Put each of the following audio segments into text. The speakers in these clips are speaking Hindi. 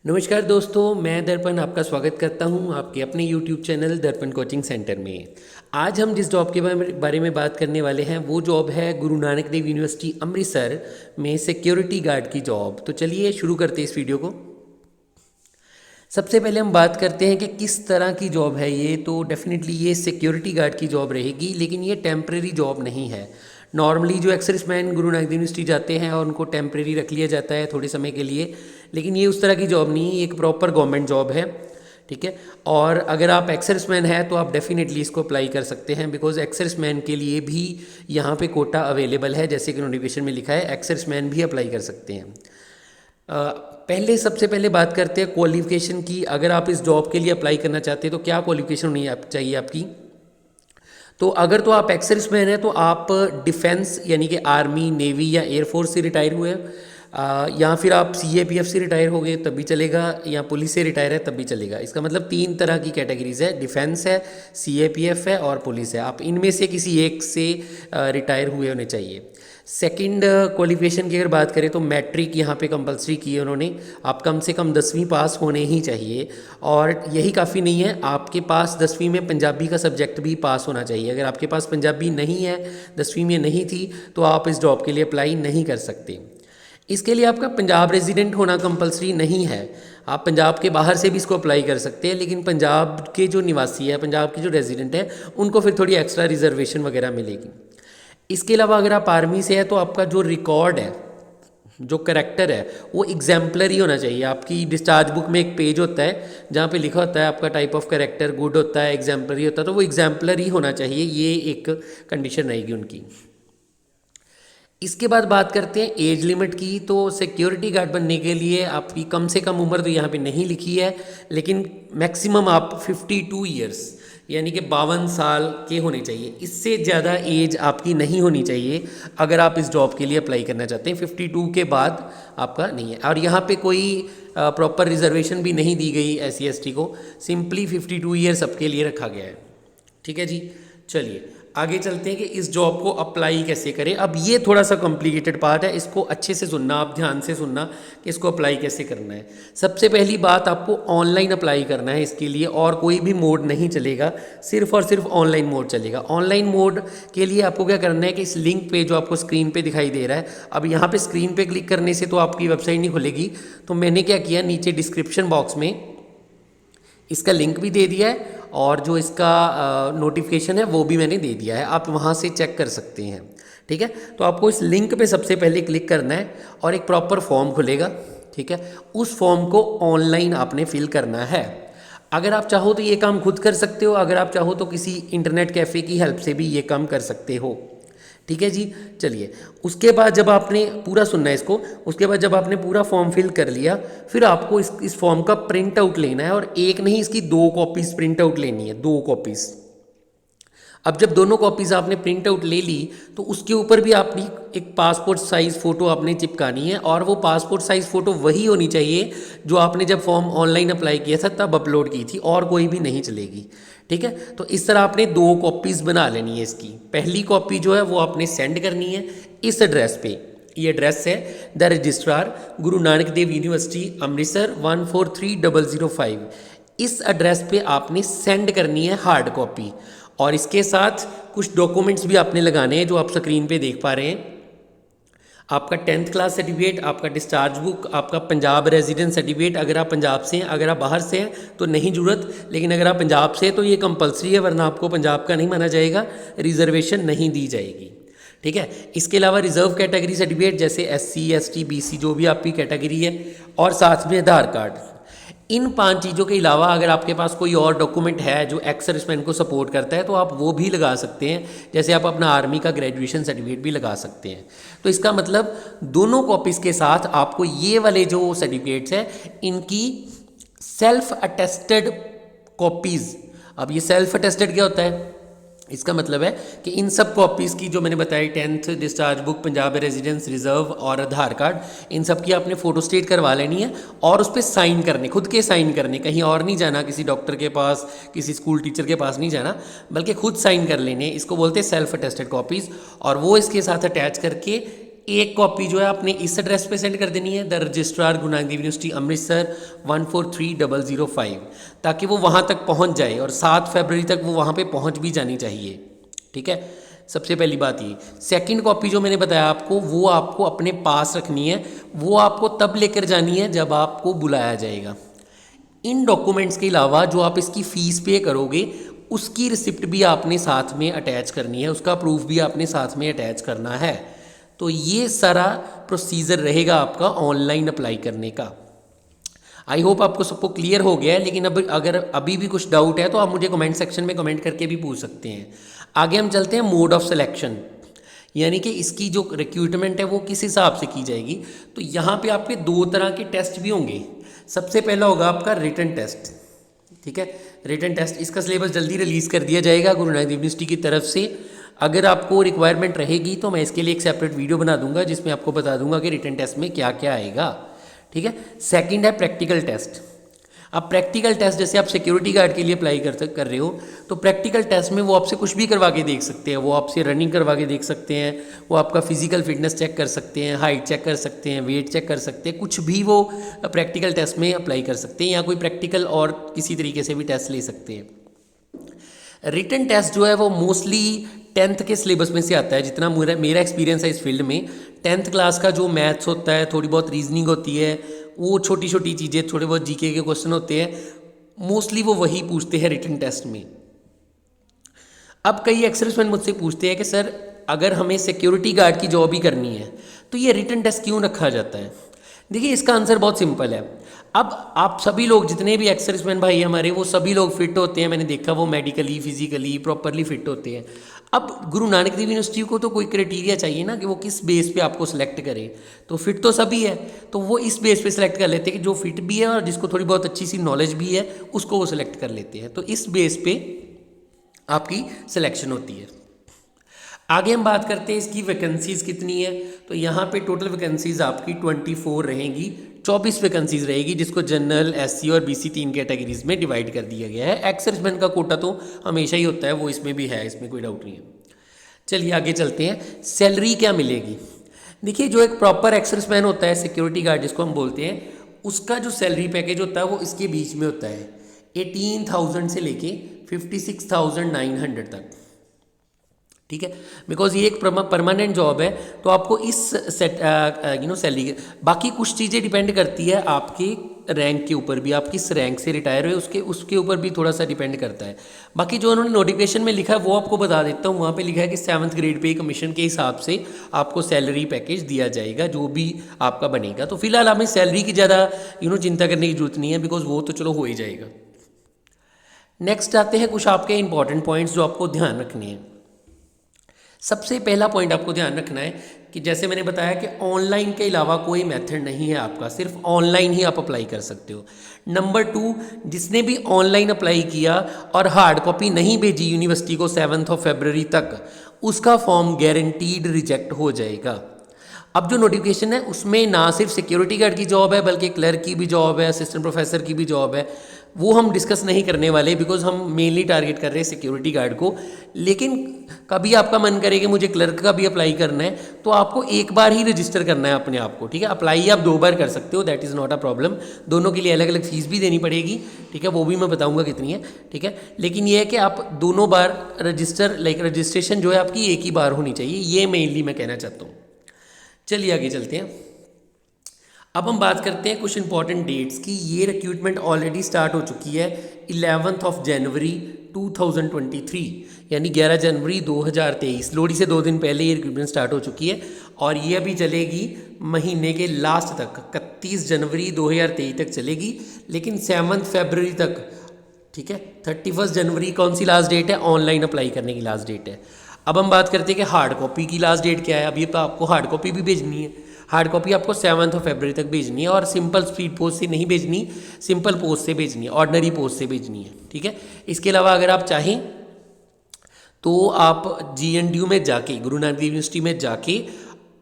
नमस्कार दोस्तों, मैं दर्पण आपका स्वागत करता हूं आपके अपने YouTube चैनल दर्पण कोचिंग सेंटर में। आज हम जिस जॉब के बारे में बात करने वाले हैं वो जॉब है गुरु नानक देव यूनिवर्सिटी अमृतसर में सिक्योरिटी गार्ड की जॉब। तो चलिए शुरू करते हैं इस वीडियो को। सबसे पहले हम बात करते हैं कि किस तरह की जॉब है ये। तो डेफिनेटली ये सिक्योरिटी गार्ड की जॉब रहेगी, लेकिन ये टेम्प्रेरी जॉब नहीं है। नॉर्मली जो एक्सर्विसमैन गुरु नानक देव यूनिवर्सिटी जाते हैं और उनको टेम्प्रेरी रख लिया जाता है थोड़े समय के लिए, लेकिन ये उस तरह की जॉब नहीं है, ये एक प्रॉपर गवर्नमेंट जॉब है। ठीक है। और अगर आप एक्सर्विसमैन हैं तो आप डेफिनेटली इसको अप्लाई कर सकते हैं, बिकॉज एक्सर्विसमैन के लिए भी यहाँ पे कोटा अवेलेबल है। जैसे कि नोटिफिकेशन में लिखा है, एक्सर्विसमैन भी अप्लाई कर सकते हैं। सबसे पहले बात करते हैं क्वालिफिकेशन की। अगर आप इस जॉब के लिए अप्लाई करना चाहते हैं तो क्या क्वालिफिकेशन होनी चाहिए आपकी। तो अगर तो आप एक्सर्विसमैन हैं तो आप डिफेंस यानी कि आर्मी, नेवी या एयरफोर्स से रिटायर हुए हैं, या फिर आप CAPF से रिटायर हो गए तब भी चलेगा, या पुलिस से रिटायर है तब भी चलेगा। इसका मतलब 3 तरह की कैटेगरीज है, डिफेंस है, CAPF है और पुलिस है। आप इनमें से किसी एक से रिटायर हुए होने चाहिए। सेकंड क्वालिफिकेशन की अगर बात करें तो मैट्रिक यहाँ पे कंपलसरी की है उन्होंने। आप कम से कम 10वीं पास होने ही चाहिए, और यही काफ़ी नहीं है, आपके पास 10वीं में पंजाबी का सब्जेक्ट भी पास होना चाहिए। अगर आपके पास पंजाबी नहीं है, 10वीं में नहीं थी, तो आप इस जॉब के लिए अप्लाई नहीं कर सकते। इसके लिए आपका पंजाब रेजिडेंट होना कंपलसरी नहीं है, आप पंजाब के बाहर से भी इसको अप्लाई कर सकते हैं, लेकिन पंजाब के जो निवासी है, पंजाब के जो रेजिडेंट है, उनको फिर थोड़ी एक्स्ट्रा रिजर्वेशन वगैरह मिलेगी। इसके अलावा अगर आप आर्मी से है तो आपका जो रिकॉर्ड है, जो करेक्टर है, वो एग्जाम्पलरी होना चाहिए। आपकी डिस्चार्ज बुक में एक पेज होता है जहाँ पे लिखा होता है आपका टाइप ऑफ करेक्टर गुड होता है, एग्जाम्पलरी होता है, तो वो एग्जाम्पलरी होना चाहिए। ये एक कंडीशन रहेगी उनकी। इसके बाद बात करते हैं एज लिमिट की। तो सिक्योरिटी गार्ड बनने के लिए आपकी कम से कम उम्र तो यहाँ पे नहीं लिखी है, लेकिन मैक्सिमम आप 52 ईयर्स यानी कि 52 साल के होने चाहिए। इससे ज़्यादा एज आपकी नहीं होनी चाहिए अगर आप इस जॉब के लिए अप्लाई करना चाहते हैं। 52 के बाद आपका नहीं है। और यहाँ पे कोई प्रॉपर रिजर्वेशन भी नहीं दी गई SC/ST को, सिंपली 52 ईयर सबके लिए रखा गया है। ठीक है जी। चलिए आगे चलते हैं कि इस जॉब को अप्लाई कैसे करें। अब ये थोड़ा सा कॉम्प्लिकेटेड पार्ट है, इसको अच्छे से सुनना, आप ध्यान से सुनना कि इसको अप्लाई कैसे करना है। सबसे पहली बात, आपको ऑनलाइन अप्लाई करना है इसके लिए, और कोई भी मोड नहीं चलेगा, सिर्फ और सिर्फ ऑनलाइन मोड चलेगा। ऑनलाइन मोड के लिए आपको क्या करना है कि इस लिंक पे जो आपको स्क्रीन पे दिखाई दे रहा है, अब यहाँ पे स्क्रीन पे क्लिक करने से तो आपकी वेबसाइट नहीं खुलेगी, तो मैंने क्या किया, नीचे डिस्क्रिप्शन बॉक्स में इसका लिंक भी दे दिया है, और जो इसका नोटिफिकेशन है वो भी मैंने दे दिया है, आप वहाँ से चेक कर सकते हैं। ठीक है। तो आपको इस लिंक पे सबसे पहले क्लिक करना है और एक प्रॉपर फॉर्म खुलेगा। ठीक है। उस फॉर्म को ऑनलाइन आपने फिल करना है। अगर आप चाहो तो ये काम खुद कर सकते हो, अगर आप चाहो तो किसी इंटरनेट कैफ़े की हेल्प से भी ये काम कर सकते हो। ठीक है जी। चलिए, उसके बाद जब आपने पूरा सुनना है इसको, उसके बाद जब आपने पूरा फॉर्म फिल कर लिया, फिर आपको इस फॉर्म का प्रिंट आउट लेना है, और एक नहीं, इसकी 2 कॉपीज़ प्रिंट आउट लेनी है, 2 कॉपीज़। अब जब दोनों कॉपीज़ आपने प्रिंट आउट ले ली, तो उसके ऊपर भी आपने एक पासपोर्ट साइज़ फ़ोटो आपने चिपकानी है, और वो पासपोर्ट साइज़ फ़ोटो वही होनी चाहिए जो आपने जब फॉर्म ऑनलाइन अप्लाई किया था तब अपलोड की थी, और कोई भी नहीं चलेगी। ठीक है। तो इस तरह आपने 2 कॉपीज़ बना लेनी है इसकी। पहली कॉपी जो है वो आपने सेंड करनी है इस एड्रेस पे। ये एड्रेस है the registrar, Guru Nanak Dev university Amritsar 143005। इस एड्रेस पे आपने सेंड करनी है हार्ड कॉपी, और इसके साथ कुछ डॉक्यूमेंट्स भी आपने लगाने हैं जो आप स्क्रीन पे देख पा रहे हैं। आपका 10th क्लास सर्टिफिकेट, आपका डिस्चार्ज बुक, आपका पंजाब रेजिडेंस सर्टिफिकेट अगर आप पंजाब से हैं, अगर आप बाहर से हैं तो नहीं जरूरत, लेकिन अगर आप पंजाब से हैं तो ये कंपलसरी है, वरना आपको पंजाब का नहीं माना जाएगा, रिजर्वेशन नहीं दी जाएगी। ठीक है। इसके अलावा रिजर्व कैटेगरी सर्टिफिकेट जैसे SC/ST BC जो भी आपकी कैटेगरी है, और साथ में आधार कार्ड। इन 5 चीज़ों के अलावा अगर आपके पास कोई और डॉक्यूमेंट है जो एक्स सर्विसमैन को सपोर्ट करता है तो आप वो भी लगा सकते हैं, जैसे आप अपना आर्मी का ग्रेजुएशन सर्टिफिकेट भी लगा सकते हैं। तो इसका मतलब दोनों कॉपीज़ के साथ आपको ये वाले जो सर्टिफिकेट्स हैं इनकी सेल्फ अटेस्टेड कॉपीज़। अब ये सेल्फ अटेस्टेड क्या होता है, इसका मतलब है कि इन सब कॉपीज़ की जो मैंने बताई, 10th discharge book, Punjab residence, reserve और आधार कार्ड, इन सब की आपने फ़ोटो स्टेट करवा लेनी है, और उस पर साइन करने, खुद के साइन करने, कहीं और नहीं जाना, किसी डॉक्टर के पास, किसी स्कूल टीचर के पास नहीं जाना, बल्कि खुद साइन कर लेने। इसको बोलते हैं सेल्फ अटेस्टेड कॉपीज़, और वो इसके साथ अटैच करके एक कॉपी जो है आपने इस एड्रेस पे सेंड कर देनी है, the registrar Guru Nanak Dev university Amritsar 143005, ताकि वो वहाँ तक पहुँच जाए और 7 फरवरी तक वो वहाँ पे पहुँच भी जानी चाहिए। ठीक है, सबसे पहली बात ये। सेकंड कॉपी जो मैंने बताया आपको, वो आपको अपने पास रखनी है, वो आपको तब लेकर जानी है जब आपको बुलाया जाएगा। इन डॉक्यूमेंट्स के अलावा जो आप इसकी फ़ीस पे करोगे उसकी रिसिप्ट भी आपने साथ में अटैच करनी है, उसका प्रूफ भी आपने साथ में अटैच करना है। तो ये सारा प्रोसीजर रहेगा आपका ऑनलाइन अप्लाई करने का। आई होप आपको सबको क्लियर हो गया है, लेकिन अब अगर अभी भी कुछ डाउट है तो आप मुझे कमेंट सेक्शन में कमेंट करके भी पूछ सकते हैं। आगे हम चलते हैं मोड ऑफ सिलेक्शन, यानी कि इसकी जो रिक्रूटमेंट है वो किस हिसाब से की जाएगी। तो यहाँ पे आपके 2 तरह के टेस्ट भी होंगे। सबसे पहला होगा आपका रिटन टेस्ट। ठीक है, रिटन टेस्ट, इसका सिलेबस जल्दी रिलीज़ कर दिया जाएगा गुरु नानक देव यूनिवर्सिटी की तरफ से। अगर आपको रिक्वायरमेंट रहेगी तो मैं इसके लिए एक सेपरेट वीडियो बना दूंगा जिसमें आपको बता दूंगा कि रिटन टेस्ट में क्या क्या आएगा। ठीक है, सेकंड है प्रैक्टिकल टेस्ट। अब प्रैक्टिकल टेस्ट जैसे आप सिक्योरिटी गार्ड के लिए अप्लाई कर रहे हो, तो प्रैक्टिकल टेस्ट में वो आपसे कुछ भी करवा के देख सकते हैं। वो आपसे रनिंग करवा के देख सकते हैं, वो आपका फिजिकल फिटनेस चेक कर सकते हैं, हाइट चेक कर सकते हैं, वेट चेक कर सकते हैं, कुछ भी वो प्रैक्टिकल टेस्ट में अप्लाई कर सकते हैं, या कोई प्रैक्टिकल और किसी तरीके से भी टेस्ट ले सकते हैं। रिटन टेस्ट जो है वो मोस्टली 10th के सिलेबस में से आता है। जितना मेरा एक्सपीरियंस है इस फील्ड में, 10th क्लास का जो मैथ्स होता है, थोड़ी बहुत रीजनिंग होती है, वो छोटी छोटी चीज़ें, थोड़े बहुत जीके के क्वेश्चन होते हैं, मोस्टली वो वही पूछते हैं रिटन टेस्ट में। अब कई एक्सर्विसमैन मुझसे पूछते हैं कि सर अगर हमें सिक्योरिटी गार्ड की जॉब ही करनी है तो ये रिटन टेस्ट क्यों रखा जाता है। देखिए, इसका आंसर बहुत सिंपल है। अब आप सभी लोग, जितने भी एक्सर्विसमैन भाई हमारे, वो सभी लोग फिट होते हैं। मैंने देखा वो मेडिकली फिजिकली प्रॉपरली फिट होते हैं। अब गुरु नानक देव यूनिवर्सिटी को तो कोई क्राइटेरिया चाहिए ना कि वो किस बेस पे आपको सिलेक्ट करे। तो फिट तो सभी है, तो वो इस बेस पे सिलेक्ट कर लेते हैं कि जो फिट भी है और जिसको थोड़ी बहुत अच्छी सी नॉलेज भी है उसको वो सिलेक्ट कर लेते हैं। तो इस बेस पे आपकी सिलेक्शन होती है। आगे हम बात करते हैं इसकी वैकेंसीज़ कितनी है। तो यहाँ पे टोटल वैकेंसीज़ आपकी 24 रहेंगी, 24 वैकेंसीज़ रहेगी, जिसको जनरल, एससी और बीसी 3 कैटेगरीज में डिवाइड कर दिया गया है। एक्स-सर्विसमैन का कोटा तो हमेशा ही होता है, वो इसमें भी है, इसमें कोई डाउट नहीं है। चलिए आगे चलते हैं। सैलरी क्या मिलेगी। देखिए, जो एक प्रॉपर एक्स-सर्विसमैन होता है, सिक्योरिटी गार्ड जिसको हम बोलते हैं, उसका जो सैलरी पैकेज होता है वो इसके बीच में होता है, 18,000 से लेके 56,900 तक। ठीक है, बिकॉज ये एक परमानेंट जॉब है, तो आपको इस सैलरी, बाकी कुछ चीज़ें डिपेंड करती है आपके रैंक के ऊपर भी। आप किस रैंक से रिटायर हुए उसके ऊपर भी थोड़ा सा डिपेंड करता है। बाकी जो उन्होंने नोटिफिकेशन में लिखा है वो आपको बता देता हूँ। वहाँ पे लिखा है कि 7th ग्रेड पे कमीशन के हिसाब से आपको सैलरी पैकेज दिया जाएगा, जो भी आपका बनेगा। तो फिलहाल हमें सैलरी की ज़्यादा चिंता करने की जरूरत नहीं है, बिकॉज वो तो चलो हो ही जाएगा। नेक्स्ट आते हैं कुछ आपके इंपॉर्टेंट पॉइंट्स जो आपको ध्यान रखने हैं। सबसे पहला पॉइंट आपको ध्यान रखना है कि जैसे मैंने बताया कि ऑनलाइन के अलावा कोई मेथड नहीं है आपका, सिर्फ ऑनलाइन ही आप अप्लाई कर सकते हो। नंबर 2, जिसने भी ऑनलाइन अप्लाई किया और हार्ड कॉपी नहीं भेजी यूनिवर्सिटी को 7 फरवरी तक, उसका फॉर्म गारंटीड रिजेक्ट हो जाएगा। अब जो नोटिफिकेशन है उसमें ना सिर्फ सिक्योरिटी गार्ड की जॉब है, बल्कि क्लर्क की भी जॉब है, असिस्टेंट प्रोफेसर की भी जॉब है। वो हम डिस्कस नहीं करने वाले, बिकॉज हम मेनली टारगेट कर रहे हैं सिक्योरिटी गार्ड को। लेकिन कभी आपका मन करे कि मुझे क्लर्क का भी अप्लाई करना है, तो आपको एक बार ही रजिस्टर करना है अपने आप को। ठीक है, अप्लाई आप 2 बार कर सकते हो, that is not a problem. दोनों के लिए अलग अलग फीस भी देनी पड़ेगी। ठीक है, वो भी मैं बताऊंगा कितनी है। ठीक है, लेकिन ये है कि आप दोनों बार रजिस्ट्रेशन जो है आपकी एक ही बार होनी चाहिए, ये मेनली मैं कहना चाहता हूँ। चलिए आगे चलते हैं। अब हम बात करते हैं कुछ इंपॉर्टेंट डेट्स की। ये रिक्रूटमेंट ऑलरेडी स्टार्ट हो चुकी है 11 जनवरी 2023, यानी 11 जनवरी 2023, लोहड़ी से 2 दिन पहले ये रिक्रूटमेंट स्टार्ट हो चुकी है। और ये अभी चलेगी महीने के लास्ट तक, 31 जनवरी 2023 तक चलेगी, लेकिन 7 फरवरी तक। ठीक है, 31 जनवरी कौन सी लास्ट डेट है? ऑनलाइन अप्लाई करने की लास्ट डेट है। अब हम बात करते हैं कि हार्ड कॉपी की लास्ट डेट क्या है। अब ये तो आपको हार्ड कॉपी भी भेजनी है। हार्ड कॉपी आपको 7 फरवरी तक भेजनी है, और सिंपल स्पीड पोस्ट से नहीं भेजनी, सिंपल पोस्ट से भेजनी है, ऑर्डिनरी पोस्ट से भेजनी है। ठीक है, इसके अलावा अगर आप चाहें तो आप GNDU में जाके, गुरु नानक देव यूनिवर्सिटी में जाके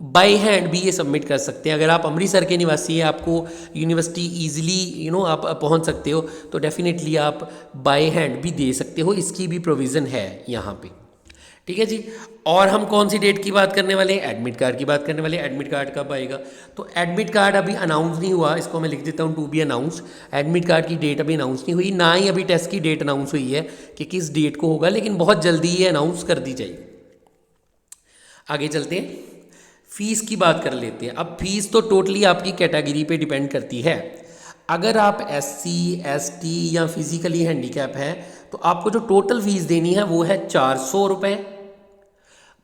बाय हैंड भी ये सबमिट कर सकते हैं। अगर आप अमृतसर के निवासी हैं, आपको यूनिवर्सिटी ईजिली आप पहुंच सकते हो, तो डेफिनेटली आप बाय हैंड भी दे सकते हो। इसकी भी प्रोविज़न है यहाँ पे। ठीक है जी। और हम कौन सी डेट की बात करने वाले हैं? एडमिट कार्ड की बात करने वाले हैं। एडमिट कार्ड कब आएगा? तो एडमिट कार्ड अभी अनाउंस नहीं हुआ, इसको मैं लिख देता हूँ to be announce. Admit card की डेट अभी अनाउंस नहीं हुई, ना ही अभी टेस्ट की डेट अनाउंस हुई है कि किस डेट को होगा, लेकिन बहुत जल्दी ये अनाउंस कर दी जाएगी। आगे चलते हैं, फीस की बात कर लेते हैं। अब फीस तो टोटली आपकी कैटेगरी पे डिपेंड करती है। अगर आप SC ST या फिजिकली हैंडीकैप हैं तो आपको जो टोटल फीस देनी है वो है 400 रुपये।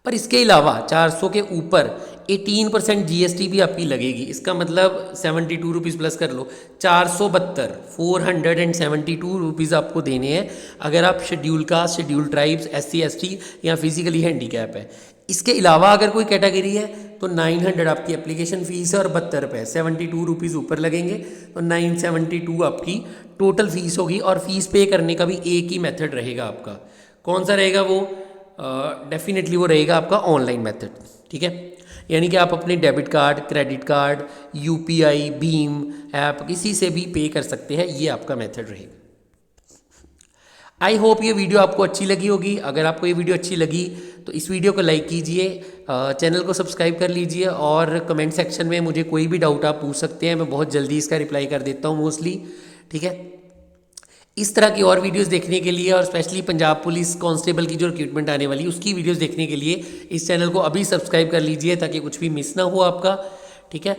पर इसके अलावा 400 के ऊपर 18% GST भी आपकी लगेगी। इसका मतलब 72 रुपीज़ प्लस कर लो, 472 रुपीज़ आपको देने हैं अगर आप schedule caste, schedule tribes, SC ST या फिजिकली हैंडीकैप है। इसके अलावा अगर कोई कैटेगरी है तो 900 आपकी एप्लीकेशन फ़ीस है और 72 रुपये, 72 रुपीज़ ऊपर लगेंगे, तो 972 आपकी टोटल फ़ीस होगी। और फीस पे करने का भी एक ही मेथड रहेगा आपका। कौन सा रहेगा वो? डेफिनेटली वो रहेगा आपका ऑनलाइन मेथड, ठीक है। यानी कि आप अपने debit card, credit card, UPI, Bhim app किसी से भी पे कर सकते हैं, ये आपका मेथड रहेगा। आई होप ये वीडियो आपको अच्छी लगी होगी। अगर आपको ये वीडियो अच्छी लगी तो इस वीडियो को लाइक कीजिए, चैनल को सब्सक्राइब कर लीजिए और कमेंट सेक्शन में मुझे कोई भी डाउट आप पूछ सकते हैं, मैं बहुत जल्दी इसका रिप्लाई कर देता हूँ मोस्टली, ठीक है। इस तरह की और वीडियोस देखने के लिए और स्पेशली पंजाब पुलिस कांस्टेबल की जो रिक्रूटमेंट आने वाली है उसकी वीडियोस देखने के लिए इस चैनल को अभी सब्सक्राइब कर लीजिए ताकि कुछ भी मिस ना हो आपका, ठीक है।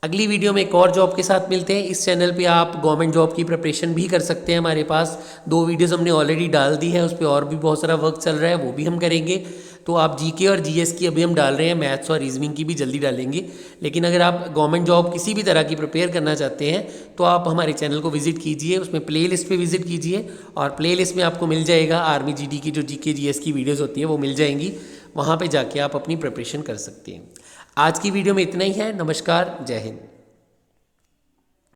अगली वीडियो में एक और जॉब के साथ मिलते हैं। इस चैनल पे आप गवर्नमेंट जॉब की प्रिपरेशन भी कर सकते हैं। हमारे पास 2 वीडियोस हमने ऑलरेडी डाल दी है, उस पर और भी बहुत सारा वर्क चल रहा है, वो भी हम करेंगे। तो आप GK और GS की अभी हम डाल रहे हैं, मैथ्स और रीजनिंग की भी जल्दी डालेंगे। लेकिन अगर आप गवर्नमेंट जॉब किसी भी तरह की प्रिपेयर करना चाहते हैं तो आप हमारे चैनल को विजिट कीजिए, उसमें प्ले लिस्ट पर विजिट कीजिए और प्ले लिस्ट में आपको मिल जाएगा आर्मी GD की जो GK GS की वीडियोज़ होती हैं वो मिल जाएंगी, वहाँ पर जाके आप अपनी प्रिपरेशन कर सकते हैं। आज की वीडियो में इतना ही है। नमस्कार, जय हिंद।